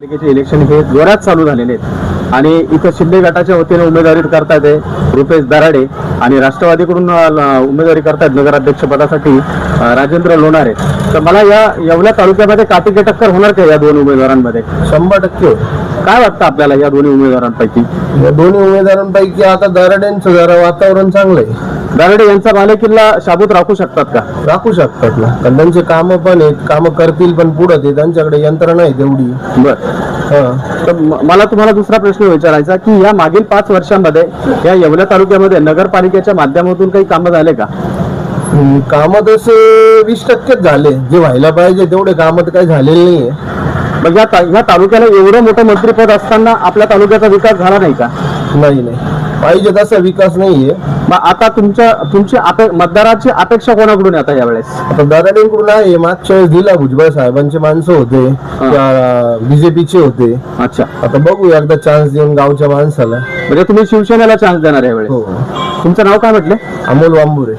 पालिकेचे इलेक्शन हे जोरात चालू झालेले आहेत आणि इथं शिंदे गटाच्या वतीने उमेदवारी करतायत रुपेश दराडे आणि राष्ट्रवादीकडून उमेदवारी करतायत नगराध्यक्ष पदासाठी राजेंद्र लोणारे. तर मला या येवला तालुक्यामध्ये काटेकी टक्कर होणार का या दोन उमेदवारांमध्ये? 100%. काय वाटतं आपल्याला या दोन्ही उमेदवारांपैकी? या दोन्ही उमेदवारांपैकी आता दराड्यांचं जरा वातावरण चांगलं आहे. दराडे यांचा बालेकिल्ला शाबूत राखू शकतात का? राखू शकतात ना, कारण त्यांचे कामं पण आहेत, कामं करतील पण पुढे ते त्यांच्याकडे यंत्रणा आहे तेवढी. बर. तर मला तुम्हाला दुसरा प्रश्न विचारायचा की या मागील 5 वर्षांमध्ये या येवला तालुक्यामध्ये नगरपालिकेच्या माध्यमातून काही कामं झाले का? कामं तसे 20%च झाले. जे व्हायला पाहिजे तेवढे कामं तर काही झालेले नाहीये. मग या तालुक्याला एवढं मोठं मंत्रिपद असताना आपल्या तालुक्याचा विकास झाला नाही का? नाही पाहिजे तसा विकास नाहीये. मग आता तुमची मतदाराची अपेक्षा कोणाकडून आहे आता यावेळेस? आता दराड्यांकडून आहे. मागच्या वेळेस दिला भुजबळ साहेबांचे माणसं होते, बीजेपीचे होते. अच्छा, आता बघू एकदा चान्स देऊन गावच्या माणसाला. म्हणजे तुम्ही शिवसेनेला चान्स देणार यावेळेस? हो. तुमचं नाव काय म्हटले? अमोल वांबुरे.